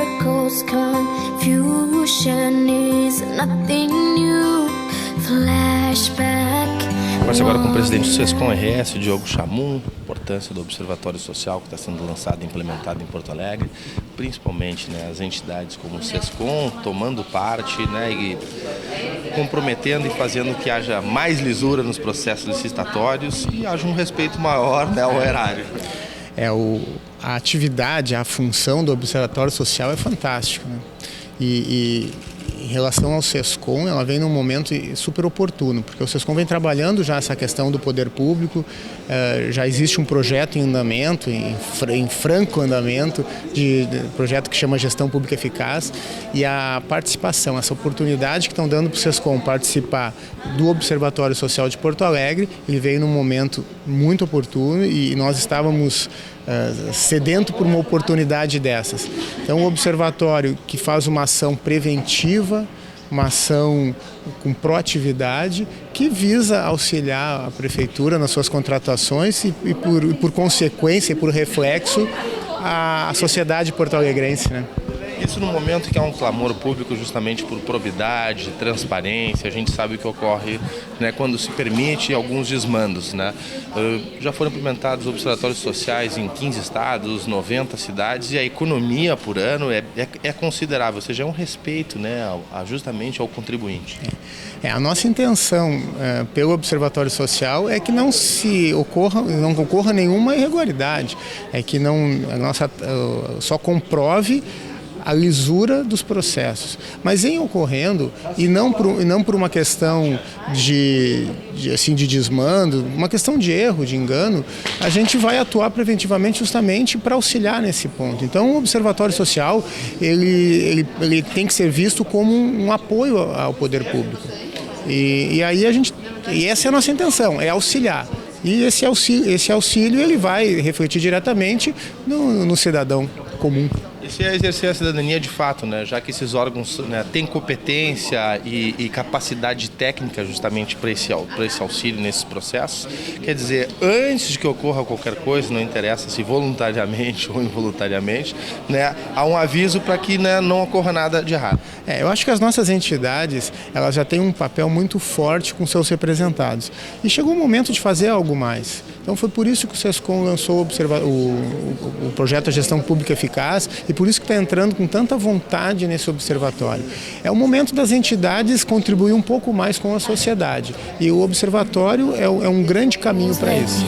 circles, confusion is nothing new. Flashback. Conversa agora com o presidente do SESCOM-RS, Diogo Chamun, importância do Observatório Social que está sendo lançado e implementado em Porto Alegre, principalmente, né, as entidades como o SESCOM tomando parte, né, e comprometendo e fazendo que haja mais lisura nos processos licitatórios e haja um respeito maior, né, ao erário. A atividade, a função do Observatório Social é fantástica, né? E em relação ao SESCOM, ela vem num momento super oportuno, porque o SESCOM vem trabalhando já essa questão do poder público, já existe um projeto em andamento, em franco andamento, de projeto que chama Gestão Pública Eficaz, e a participação, essa oportunidade que estão dando para o SESCOM participar do Observatório Social de Porto Alegre, ele veio num momento muito oportuno e nós estávamos sedento por uma oportunidade dessas. Então, um observatório que faz uma ação preventiva, uma ação com proatividade, que visa auxiliar a prefeitura nas suas contratações e por consequência e por reflexo, a sociedade porto-alegrense, né? Isso no momento que há um clamor público justamente por probidade, transparência, a gente sabe o que ocorre, né, quando se permite alguns desmandos, né? Já foram implementados observatórios sociais em 15 estados, 90 cidades, e a economia por ano é considerável, ou seja, é um respeito, né, justamente ao contribuinte. A nossa intenção pelo Observatório Social é que não ocorra nenhuma irregularidade, é que só comprove a lisura dos processos. Mas em ocorrendo, e não por uma questão de desmando, uma questão de erro, de engano, a gente vai atuar preventivamente justamente para auxiliar nesse ponto. Então, o Observatório Social, ele tem que ser visto como um apoio ao poder público. E essa é a nossa intenção, é auxiliar. E esse auxílio ele vai refletir diretamente no cidadão comum. Esse é exercer a cidadania de fato, né? Já que esses órgãos, né, têm competência e capacidade técnica justamente para esse auxílio nesses processos. Quer dizer, antes de que ocorra qualquer coisa, não interessa se voluntariamente ou involuntariamente, né, há um aviso para que, né, não ocorra nada de errado. Eu acho que as nossas entidades elas já têm um papel muito forte com seus representados. E chegou o momento de fazer algo mais. Então foi por isso que o SESCOM lançou o projeto Gestão Pública Eficaz e por isso que está entrando com tanta vontade nesse observatório. É o momento das entidades contribuir um pouco mais com a sociedade. E o observatório é um grande caminho para isso.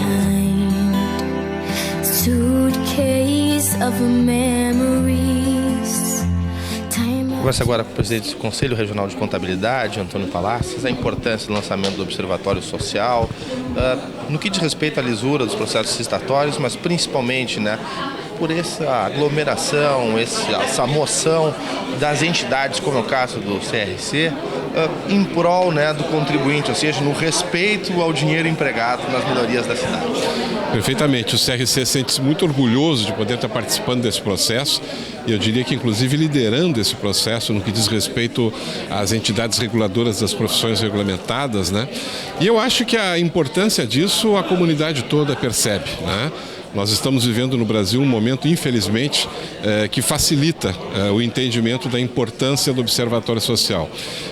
Conversa agora com o presidente do Conselho Regional de Contabilidade, Antônio Palacios, a importância do lançamento do Observatório Social, no que diz respeito à lisura dos processos licitatórios, mas principalmente, né, por essa aglomeração, essa moção das entidades, como é o caso do CRC, em prol, né, do contribuinte, ou seja, no respeito ao dinheiro empregado nas melhorias da cidade. Perfeitamente. O CRC sente-se muito orgulhoso de poder estar participando desse processo e eu diria que inclusive liderando esse processo no que diz respeito às entidades reguladoras das profissões regulamentadas, né? E eu acho que a importância disso a comunidade toda percebe, né? Nós estamos vivendo no Brasil um momento, infelizmente, que facilita o entendimento da importância do Observatório Social.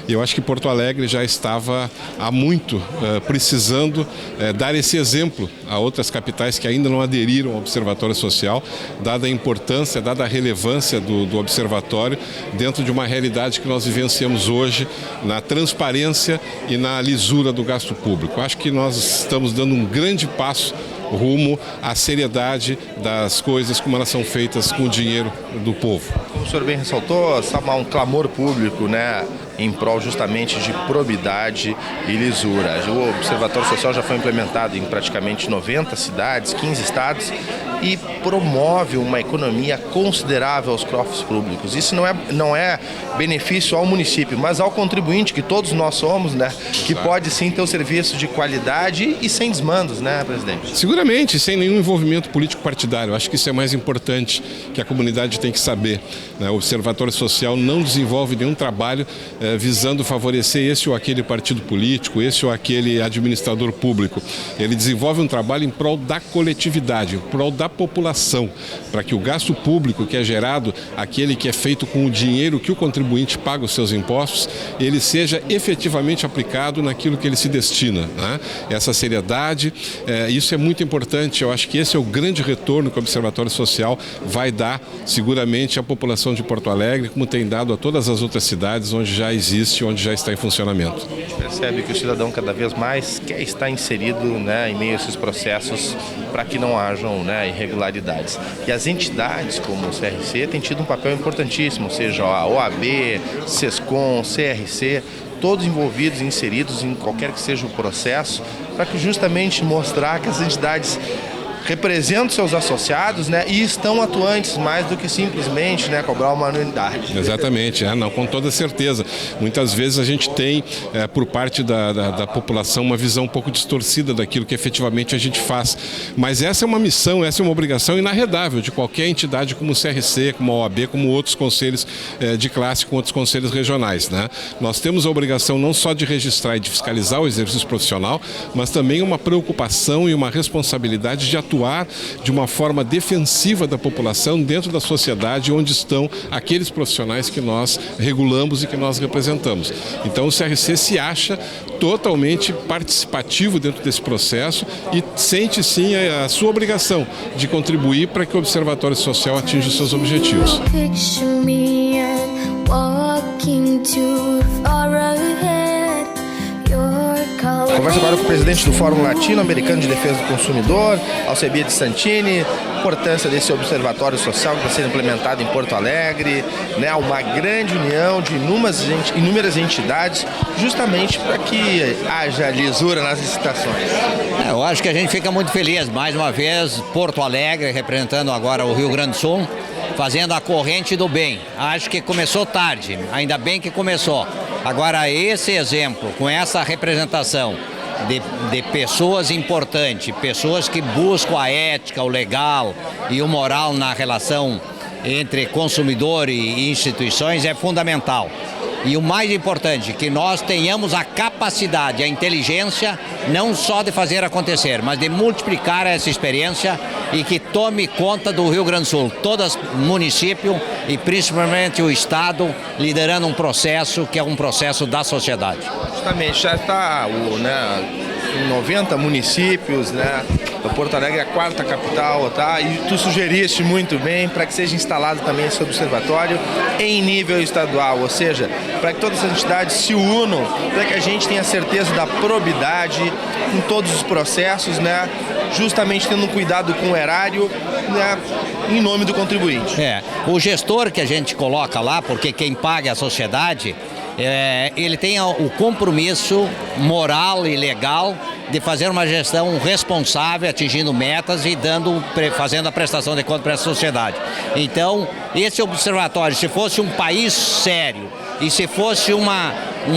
E eu acho que Porto Alegre já estava há muito precisando dar esse exemplo a outras capitais que ainda não aderiram ao Observatório Social, dada a importância, dada a relevância do Observatório dentro de uma realidade que nós vivenciamos hoje na transparência e na lisura do gasto público. Acho que nós estamos dando um grande passo rumo à seriedade das coisas como elas são feitas com o dinheiro do povo. Como o senhor bem ressaltou, há um clamor público, né, em prol justamente de probidade e lisura. O Observatório Social já foi implementado em praticamente 90 cidades, 15 estados e promove uma economia considerável aos cofres públicos. Isso não é benefício ao município, mas ao contribuinte, que todos nós somos, né, que pode sim ter o serviço de qualidade e sem desmandos, né, presidente? Seguramente, sem nenhum envolvimento político partidário. Acho que isso é mais importante, que a comunidade tem que saber. né? O Observatório Social não desenvolve nenhum trabalho visando favorecer esse ou aquele partido político, esse ou aquele administrador público. Ele desenvolve um trabalho em prol da coletividade, em prol da população, para que o gasto público que é gerado, aquele que é feito com o dinheiro que o contribuinte paga os seus impostos, ele seja efetivamente aplicado naquilo que ele se destina, né? Essa seriedade, isso é muito importante. Eu acho que esse é o grande retorno que o Observatório Social vai dar seguramente à população de Porto Alegre, como tem dado a todas as outras cidades onde já existe, onde já está em funcionamento. A gente percebe que o cidadão cada vez mais quer estar inserido, né, em meio a esses processos para que não hajam, né, irregularidades. E as entidades como o CRC têm tido um papel importantíssimo, seja a OAB, SESCOM, CRC, todos envolvidos, inseridos em qualquer que seja o processo, para que justamente mostrar que as entidades representam seus associados, né, e estão atuantes mais do que simplesmente, né, cobrar uma anuidade. Exatamente, não, com toda certeza. Muitas vezes a gente tem, por parte da população, uma visão um pouco distorcida daquilo que efetivamente a gente faz. Mas essa é uma missão, essa é uma obrigação inarredável de qualquer entidade como o CRC, como a OAB, como outros conselhos de classe, com outros conselhos regionais, né? Nós temos a obrigação não só de registrar e de fiscalizar o exercício profissional, mas também uma preocupação e uma responsabilidade de atuar de uma forma defensiva da população dentro da sociedade onde estão aqueles profissionais que nós regulamos e que nós representamos. Então o CRC se acha totalmente participativo dentro desse processo e sente sim a sua obrigação de contribuir para que o Observatório Social atinja os seus objetivos. Conversa agora com o presidente do Fórum Latino-Americano de Defesa do Consumidor, Alcebiades Santini, importância desse observatório social que está sendo implementado em Porto Alegre, né, uma grande união de inúmeras entidades, justamente para que haja lisura nas licitações. Eu acho que a gente fica muito feliz, mais uma vez, Porto Alegre, representando agora o Rio Grande do Sul, fazendo a corrente do bem. Acho que começou tarde, ainda bem que começou. Agora, esse exemplo, com essa representação de pessoas importantes, pessoas que buscam a ética, o legal e o moral na relação entre consumidor e instituições é fundamental. E o mais importante, que nós tenhamos a capacidade, a inteligência, não só de fazer acontecer, mas de multiplicar essa experiência e que tome conta do Rio Grande do Sul, todo município e principalmente o Estado, liderando um processo que é um processo da sociedade. Justamente, já está em 90 municípios, né? Porto Alegre é a quarta capital, tá? E tu sugeriste muito bem para que seja instalado também esse observatório em nível estadual, ou seja, para que todas as entidades se unam, para que a gente tenha certeza da probidade em todos os processos, né? Justamente tendo um cuidado com o erário, né? Em nome do contribuinte. O gestor que a gente coloca lá, porque quem paga é a sociedade, ele tem o compromisso moral e legal de fazer uma gestão responsável, atingindo metas e fazendo a prestação de contas para a sociedade. Então, esse observatório, se fosse um país sério e se fosse uma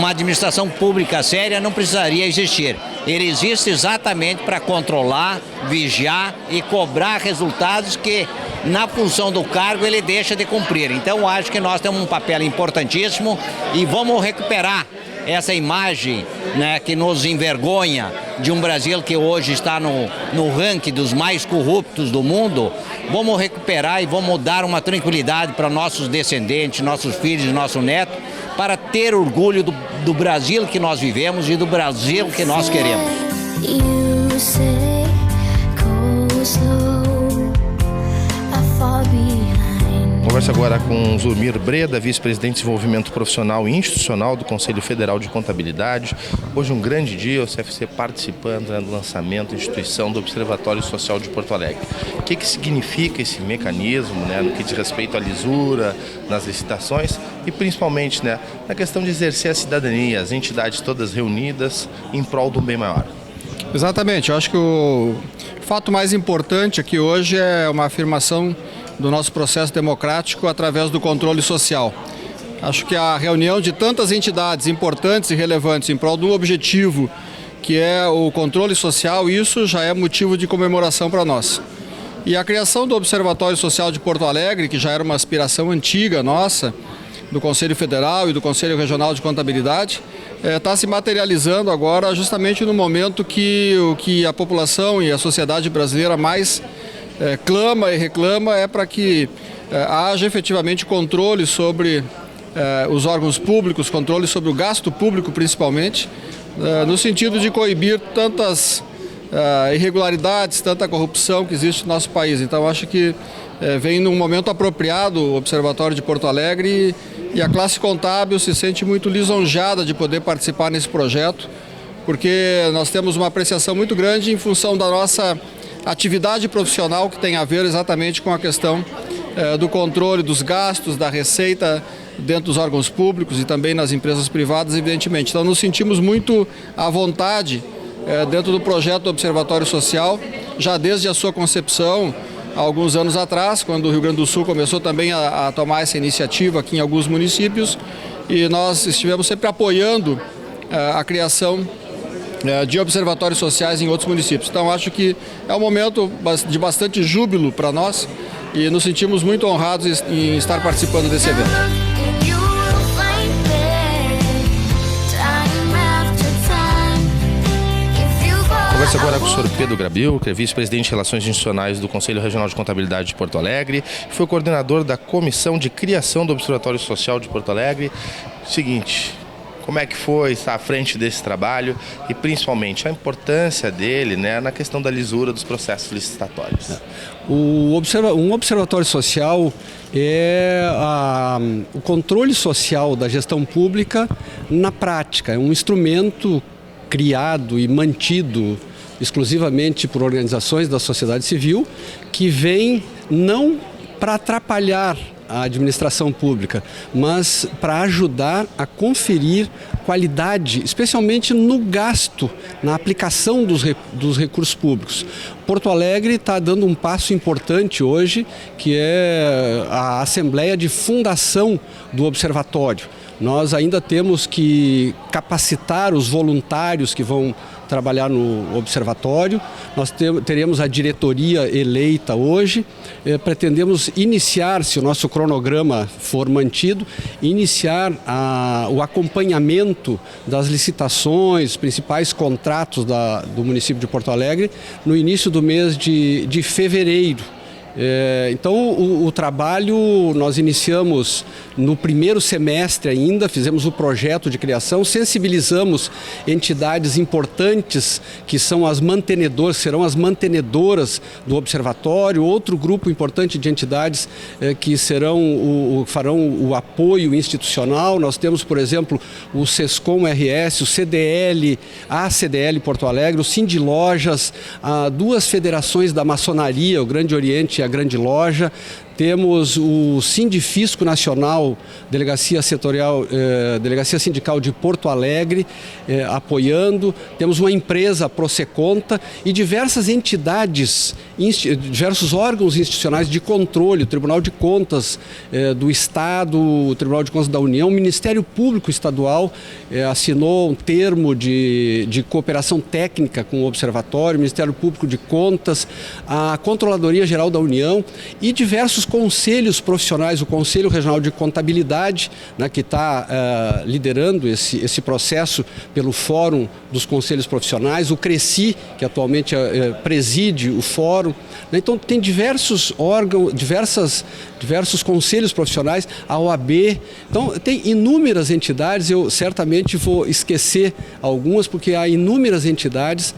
administração pública séria, não precisaria existir. Ele existe exatamente para controlar, vigiar e cobrar resultados que, na função do cargo, ele deixa de cumprir. Então, acho que nós temos um papel importantíssimo e vamos recuperar essa imagem, né, que nos envergonha de um Brasil que hoje está no ranking dos mais corruptos do mundo. Vamos recuperar e vamos dar uma tranquilidade para nossos descendentes, nossos filhos e nossos netos, para ter orgulho do Brasil que nós vivemos e do Brasil que nós queremos. Conversa agora com Zulmir Breda, vice-presidente de desenvolvimento profissional e institucional do Conselho Federal de Contabilidade. Hoje um grande dia, o CFC participando, né, do lançamento da instituição do Observatório Social de Porto Alegre. O que significa esse mecanismo, né, no que diz respeito à lisura, nas licitações e principalmente, né, na questão de exercer a cidadania, as entidades todas reunidas em prol do bem maior? Exatamente, eu acho que o fato mais importante aqui hoje é uma afirmação do nosso processo democrático através do controle social. Acho que a reunião de tantas entidades importantes e relevantes em prol do objetivo que é o controle social, isso já é motivo de comemoração para nós. E a criação do Observatório Social de Porto Alegre, que já era uma aspiração antiga nossa, do Conselho Federal e do Conselho Regional de Contabilidade, está se materializando agora justamente no momento que o que a população e a sociedade brasileira mais clama e reclama é para que haja efetivamente controle sobre os órgãos públicos, controle sobre o gasto público principalmente, no sentido de coibir tantas irregularidades, tanta corrupção que existe no nosso país. Então acho que vem num momento apropriado o Observatório de Porto Alegre e a classe contábil se sente muito lisonjeada de poder participar nesse projeto, porque nós temos uma apreciação muito grande em função da nossa atividade profissional que tem a ver exatamente com a questão do controle dos gastos, da receita dentro dos órgãos públicos e também nas empresas privadas, evidentemente. Então nos sentimos muito à vontade dentro do projeto do Observatório Social, já desde a sua concepção, há alguns anos atrás, quando o Rio Grande do Sul começou também a tomar essa iniciativa aqui em alguns municípios, e nós estivemos sempre apoiando a criação de observatórios sociais em outros municípios. Então acho que é um momento de bastante júbilo para nós e nos sentimos muito honrados em estar participando desse evento. Conversa agora com o Sr. Pedro Grabil, que é vice-presidente de Relações Institucionais do Conselho Regional de Contabilidade de Porto Alegre, e foi coordenador da Comissão de Criação do Observatório Social de Porto Alegre. Seguinte, como é que foi estar à frente desse trabalho e principalmente a importância dele, né, na questão da lisura dos processos licitatórios? Um observatório social é o controle social da gestão pública na prática, é um instrumento criado e mantido exclusivamente por organizações da sociedade civil que vem não para atrapalhar a administração pública, mas para ajudar a conferir qualidade, especialmente no gasto, na aplicação dos recursos públicos. Porto Alegre está dando um passo importante hoje, que é a Assembleia de Fundação do Observatório. Nós ainda temos que capacitar os voluntários que vão trabalhar no observatório. Nós teremos a diretoria eleita hoje. Pretendemos iniciar, se o nosso cronograma for mantido, iniciar o acompanhamento das licitações, principais contratos do município de Porto Alegre, no início do mês de fevereiro. Então o trabalho nós iniciamos no primeiro semestre ainda, fizemos o projeto de criação, sensibilizamos entidades importantes que são serão as mantenedoras do observatório, outro grupo importante de entidades que farão o apoio institucional. Nós temos, por exemplo, o SESCOM RS, o CDL, a CDL Porto Alegre, o Sindilojas, duas federações da maçonaria, o Grande Oriente e a Grande Loja. Temos o Sindifisco Nacional, Delegacia Sindical de Porto Alegre, apoiando. Temos uma empresa, Proseconta, e diversas entidades, diversos órgãos institucionais de controle, o Tribunal de Contas do Estado, o Tribunal de Contas da União, o Ministério Público Estadual assinou um termo de cooperação técnica com o Observatório, o Ministério Público de Contas, a Controladoria Geral da União e diversos conselhos profissionais, o Conselho Regional de Contabilidade, né, que está liderando esse processo pelo Fórum dos Conselhos Profissionais, o CRECI, que atualmente preside o Fórum. Né, então tem diversos órgãos, diversos conselhos profissionais, a OAB. Então tem inúmeras entidades, eu certamente vou esquecer algumas, porque há inúmeras entidades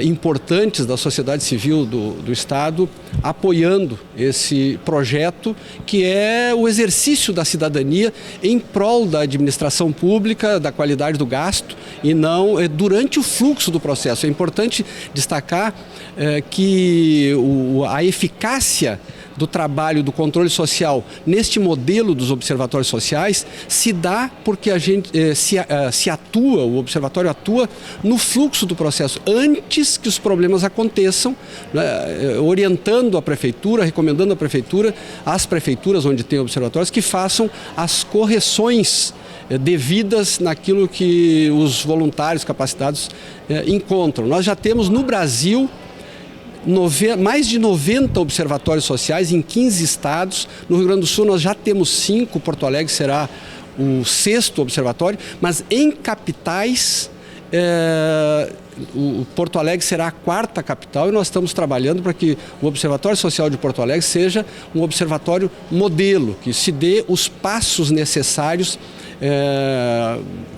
importantes da sociedade civil do Estado apoiando esse projeto, que é o exercício da cidadania em prol da administração pública, da qualidade do gasto e não durante o fluxo do processo. É importante destacar que a eficácia do trabalho do controle social neste modelo dos observatórios sociais se dá porque a gente o observatório atua no fluxo do processo antes que os problemas aconteçam, né, orientando a prefeitura, recomendando à prefeitura, às prefeituras onde tem observatórios, que façam as correções devidas naquilo que os voluntários capacitados encontram. Nós já temos no Brasil mais de 90 observatórios sociais em 15 estados. No Rio Grande do Sul nós já temos 5, Porto Alegre será o 6º observatório, mas em capitais, o Porto Alegre será a 4ª capital, e nós estamos trabalhando para que o Observatório Social de Porto Alegre seja um observatório modelo, que se dê os passos necessários,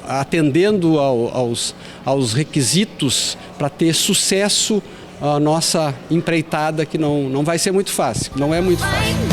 atendendo aos requisitos para ter sucesso a nossa empreitada, que não vai ser muito fácil, não é muito fácil.